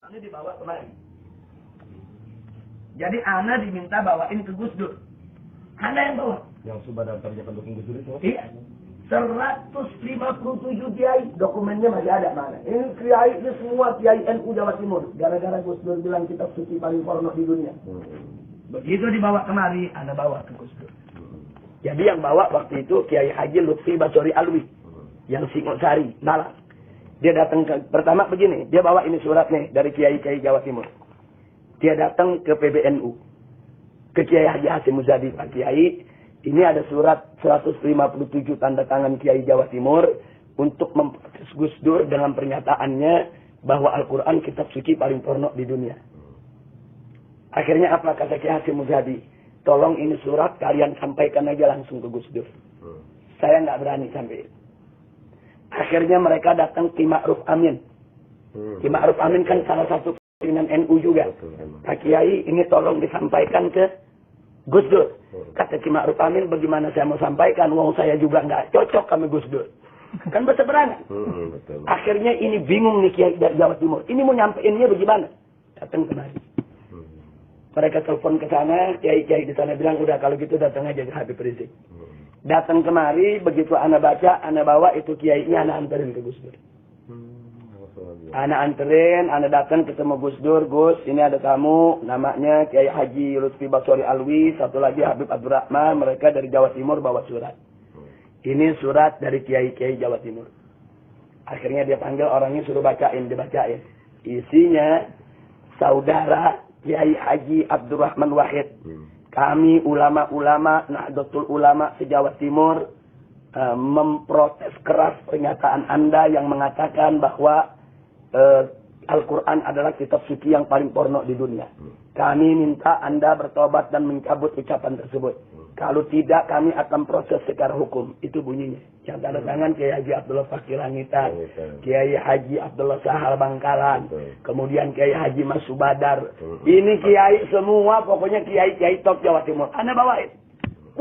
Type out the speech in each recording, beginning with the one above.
Ini dibawa kemari. Jadi Ana diminta bawain ke Gus Dur. Ana yang bawa. Yang sudah daftarnya pendukung Gus Dur itu? Iya. 157 kiai, dokumennya masih ada mana. Ini kiai ini semua kiai NU Jawa Timur. Gara-gara Gus Dur bilang kitab suci paling porno di dunia. Begitu dibawa kemari, Ana bawa ke Gus Dur. Jadi yang bawa waktu itu Kiai Haji Lutfi Basori Alwi. Yang Singosari, Malang. Dia datang ke, pertama begini, dia bawa ini surat nih dari Kiai-Kiai Jawa Timur. Dia datang ke PBNU. Ke Kiai Haji Hasim Muzadi, Pak Kiai, ini ada surat 157 tanda tangan Kiai Jawa Timur untuk memprotes Gus Dur dengan pernyataannya bahwa Al-Quran kitab suci paling porno di dunia. Akhirnya apa kata Kiai Hasim Muzadi? Tolong ini surat kalian sampaikan aja langsung ke Gus Dur. Saya nggak berani sampai. Akhirnya mereka datang Ki Ma'ruf Amin. Ki Ma'ruf Amin kan salah satu pimpinan NU juga. Pak Kiai ini tolong disampaikan ke Gus Dur. Kata Ki Ma'ruf Amin, bagaimana saya mau sampaikan? Wong saya juga nggak cocok kami Gus Dur. Kan berseberangan. Akhirnya ini bingung nih Kiai dari Jawa Timur. Ini mau nyampeinnya bagaimana? Datang kemari. Mereka telepon ke sana, Kiai-Kiai di sana bilang, udah kalau gitu datang aja ke Habib Rizik. Datang kemari, begitu Ana baca, Ana bawa itu Kiainya, Ana anterin ke Gus Dur. Ana anterin, Ana datang ketemu Gus Dur, Gus, ini ada tamu, namanya Kiai Haji Lutfi Basori Alwi, satu lagi Habib Abdurrahman, mereka dari Jawa Timur bawa surat. Ini surat dari Kiai-Kiai Jawa Timur. Akhirnya dia panggil orangnya, suruh bacain, dibacain. Isinya, saudara Kiai Haji Abdurrahman Wahid. Kami ulama-ulama Nahdlatul Ulama se-Jawa Timur memprotes keras pernyataan Anda yang mengatakan bahwa Al-Quran adalah kitab suci yang paling porno di dunia. Kami minta Anda bertobat dan mencabut ucapan tersebut. Kalau tidak, kami akan proses secara hukum. Itu bunyinya. Yang tanda tangan Kiai Haji Abdullah Fakir Langitan, Kiai Haji Abdullah Sahal Bangkalan, kemudian Kiai Haji Mas Subadar. Ini kiai semua, pokoknya kiai-kiai top Jawa Timur. Anda bawain.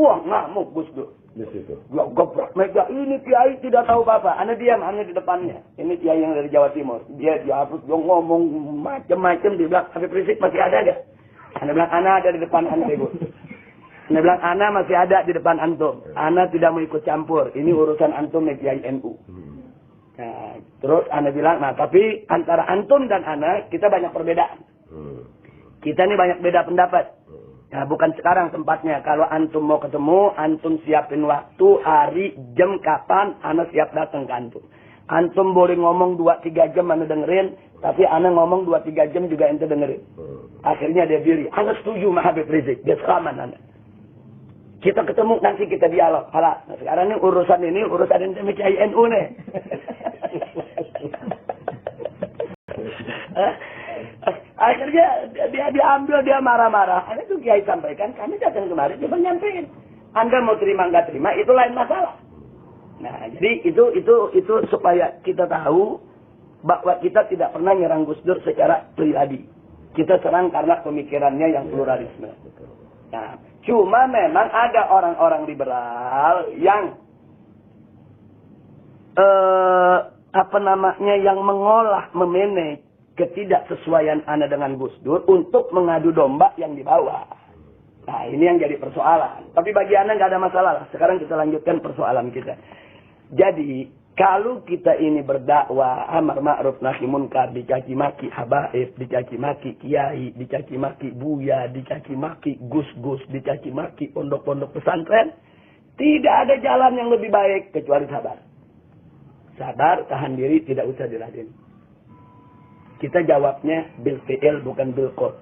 Wah, ngamuk Gus Dur. Di situ. Ya, goblok mega. Ini kiai tidak tahu apa-apa. Anda diam, Anda di depannya. Ini kiai yang dari Jawa Timur. Dia harus ngomong macam-macam. Dia bilang, Habib Rizik masih ada gak? Anda bilang, Ana ada di depan Anda, Ibu. Anda bilang, Ana masih ada di depan antum. Ana tidak mau ikut campur. Ini urusan antum nih Kiai NU. Nah, terus Ana bilang, nah tapi antara antum dan Ana, kita banyak perbedaan. Kita ini banyak beda pendapat. Nah, bukan sekarang tempatnya. Kalau antum mau ketemu, antum siapin waktu, hari, jam, kapan, Ana siap datang ke antum. Antum boleh ngomong 2-3 jam Ana dengerin, tapi Ana ngomong 2-3 jam juga ente dengerin. Akhirnya dia pilih. Ana setuju sama Habib Rizik. Dia selamat Ana. Kita ketemu, nanti kita dialog. Nah, sekarang ini urusan ente Kiai NU nih. Akhirnya dia diambil, dia marah-marah. Itu Kiai sampaikan, kami datang kemarin, dia nyampein. Anda mau terima nggak terima, itu lain masalah. Nah, jadi itu supaya kita tahu bahwa kita tidak pernah nyerang Gus Dur secara pribadi. Kita serang karena pemikirannya yang pluralisme. Nah, cuma memang ada orang-orang liberal yang yang mengolah, memanage ketidaksesuaian Anda dengan Gus Dur untuk mengadu domba yang dibawa. Nah, ini yang jadi persoalan. Tapi bagi Anda nggak ada masalah lah. Sekarang kita lanjutkan persoalan kita. Jadi, kalau kita ini berdakwah amar ma'ruf nahi munkar, dicaci maki habaib, dicaci maki kiai, dicaci maki buya, dicaci maki gus-gus, dicaci maki pondok-pondok pesantren, tidak ada jalan yang lebih baik kecuali sabar. Sabar, tahan diri, tidak usah diladeni. Kita jawabnya bil fi'il bukan bil qaul.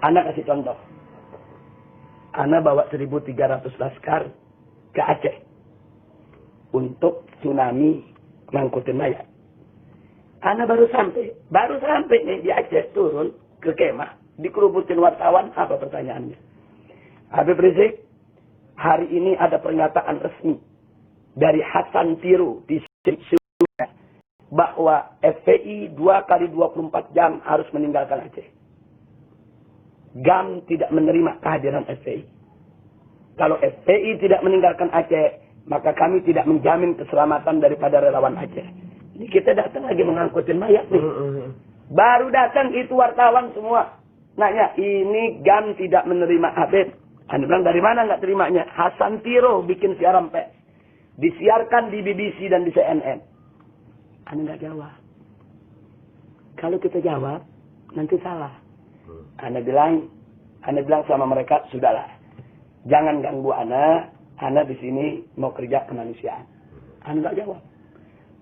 Ana kasih contoh. Ana bawa 1.300 laskar ke Aceh untuk tsunami ngangkutin mayat. Ana baru sampai nih di Aceh, turun ke kemah, dikerubutin wartawan. Apa pertanyaannya? Habib Rizik, hari ini ada pernyataan resmi dari Hasan Tiru di Syria bahwa FPI 2 kali 24 jam harus meninggalkan Aceh. GAM tidak menerima kehadiran FPI. Kalau FPI tidak meninggalkan Aceh, maka kami tidak menjamin keselamatan daripada relawan Aceh. Ini kita datang lagi mengangkutin mayat nih. Baru datang itu wartawan semua. Nanya, ini GAM tidak menerima Habib. Anda bilang, dari mana nggak terimanya? Hasan Tiro bikin siaran pers. Disiarkan di BBC dan di CNN. Anda nggak jawab. Kalau kita jawab, nanti salah. Anda bilang sama mereka, sudahlah. Jangan ganggu Anda di sini mau kerja kemanusiaan. Anda nggak jawab.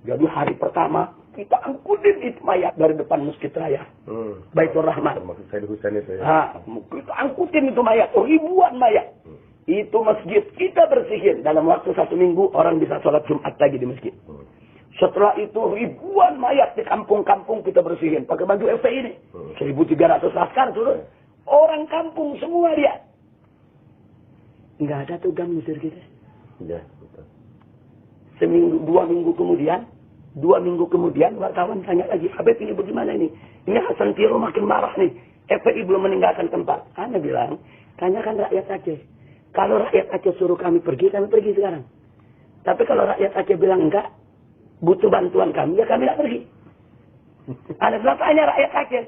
Jadi hari pertama, kita angkutin itu mayat dari depan Masjid Raya. Baitur Rahman. Maksud saya di Husain itu ya. Kita angkutin itu mayat, ribuan mayat. Itu masjid kita bersihin. Dalam waktu 1 minggu, orang bisa sholat Jumat lagi di masjid. Setelah itu ribuan mayat di kampung-kampung kita bersihin. Pakai baju FPI ini. 1.300 laskar turun. Orang kampung semua dia. Nggak ada tuh GAM ngusir kita. Iya, betul. Seminggu, 2 minggu kemudian wartawan tanya lagi, Habib ini bagaimana ini? Ini Hasan Tiro makin marah nih. FPI belum meninggalkan tempat. Anda bilang, tanyakan rakyat Aceh. Kalau rakyat Aceh suruh kami pergi sekarang. Tapi kalau rakyat Aceh bilang enggak, butuh bantuan kami, ya kami tidak pergi. Anda bilang, tanya rakyat Aceh.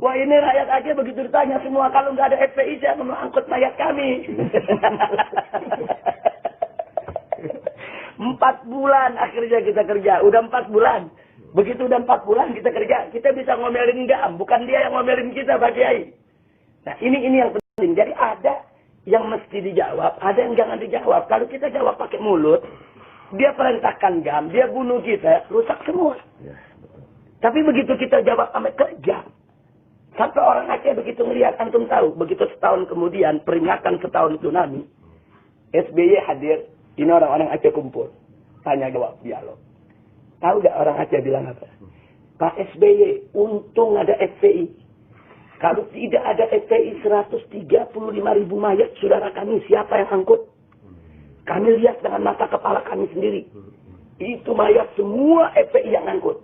Wah, ini rakyat Aceh begitu ditanya semua, kalau nggak ada FPI, saya mau angkut mayat kami. 4 bulan akhirnya kita kerja. Udah 4 bulan. Begitu udah 4 bulan kita kerja, kita bisa ngomelin GAM. Bukan dia yang ngomelin kita, Pak Kiai. Nah, ini yang penting. Jadi ada yang mesti dijawab, ada yang jangan dijawab. Kalau kita jawab pakai mulut, dia perintahkan GAM, dia bunuh kita, rusak semua. Ya, tapi begitu kita jawab sama kerja, sampai orang Aceh begitu melihat, antum tahu, begitu setahun kemudian, peringatan setahun tsunami, SBY hadir, ini orang-orang Aceh kumpul. Tanya jawab, dialog. Tahu gak orang Aceh bilang apa? Pak SBY, untung ada FPI. Kalau tidak ada FPI, 135.000 mayat saudara kami, siapa yang angkut? Kami lihat dengan mata kepala kami sendiri. Itu mayat semua FPI yang angkut.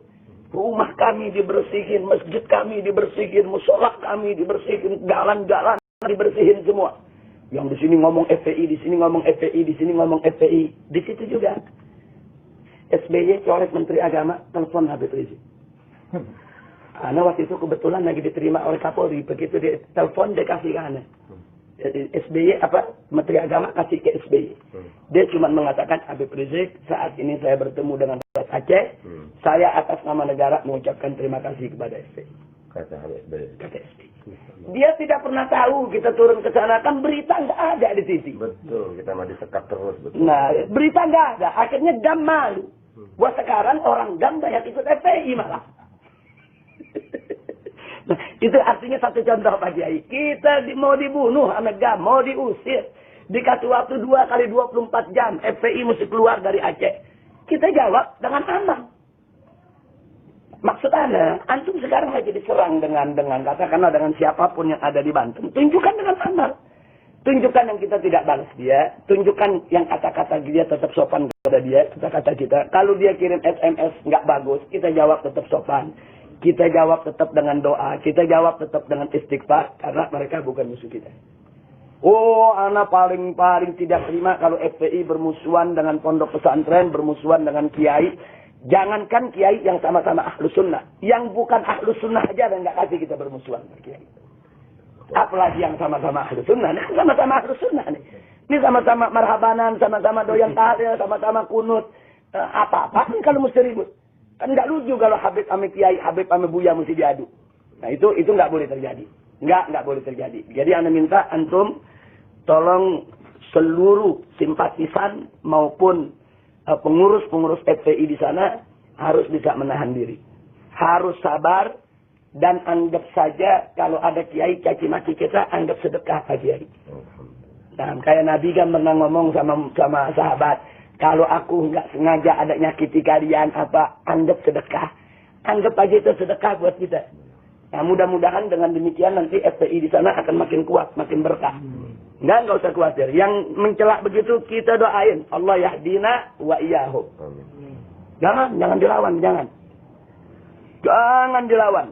Rumah kami dibersihin, masjid kami dibersihin, musola kami dibersihin, jalan-jalan dibersihin semua. Yang di sini ngomong FPI, di sini ngomong FPI, di sini ngomong FPI. Di situ juga. SBY coret Menteri Agama, telepon Habib Rizik. Ana waktu itu kebetulan lagi diterima oleh Kapolri. Begitu dia telepon, dia kasih ke Ana. SBY, Menteri Agama kasih ke SBY. Dia cuma mengatakan, Habib Rizik, saat ini saya bertemu dengan Rakyat Aceh. Saya atas nama negara mengucapkan terima kasih kepada SBY. Kata SBY. Dia tidak pernah tahu kita turun ke sana, kan berita nggak ada di TV. Betul, kita mah disekap terus. Betul. Nah, berita nggak ada. Akhirnya GAM malu. Wah, sekarang orang GAM banyak ikut FPI malah. Nah, itu artinya satu contoh Pak Kiai. Kita mau dibunuh sama GAM, mau diusir. Dikasih waktu 2 kali 24 jam. FPI mesti keluar dari Aceh. Kita jawab dengan aman. Maksud Anda, antum sekarang lagi diserang dengan katakanlah dengan siapapun yang ada di Banten. Tunjukkan dengan amal. Tunjukkan yang kita tidak balas dia. Tunjukkan yang kata-kata dia tetap sopan kepada dia. Kata-kata kita. Kalau dia kirim SMS nggak bagus, kita jawab tetap sopan. Kita jawab tetap dengan doa. Kita jawab tetap dengan istighfar. Karena mereka bukan musuh kita. Oh, anak paling tidak terima kalau FPI bermusuhan dengan pondok pesantren, bermusuhan dengan kiai. Jangankan kiai yang sama-sama ahlus sunnah. Yang bukan ahlus sunnah aja dan nggak kasih kita bermusuhan kiai. Apalagi yang sama-sama ahlus sunnah. Nah, sama-sama ahlus sunnah nih. Ini sama-sama marhabanan, sama-sama doyan tahlil, sama-sama kunut. Apa-apa nih kalau mesti ribut. Kan nggak lucu kalau Habib ame kiai, Habib ame buya mesti diadu. Nah itu nggak boleh terjadi. Nggak boleh terjadi. Jadi Anda minta antum tolong seluruh simpatisan maupun pengurus-pengurus FPI di sana harus bisa menahan diri. Harus sabar dan anggap saja kalau ada kiai caci maki kita, anggap sedekah Pak Kiai. Nah, kayak Nabi kan pernah ngomong sama sahabat, kalau aku nggak sengaja ada nyakiti kalian anggap sedekah. Anggap aja itu sedekah buat kita. Nah, mudah-mudahan dengan demikian nanti FPI di sana akan makin kuat, makin berkah. Nggak usah khawatir. Yang mencelak begitu kita doain. Allah yahdina wa iyyahum. Jangan dilawan, jangan. Jangan dilawan.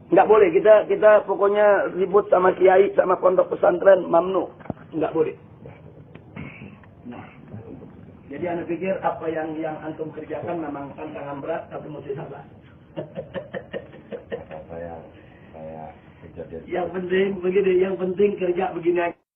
Nggak boleh. Kita pokoknya ribut sama kiai, sama pondok pesantren, mamnu. Nggak boleh. Nah, jadi Anda pikir apa yang antum kerjakan memang tantangan berat, tapi mesti sabar. kerja. Yang penting begini, yang penting kerja begini aja.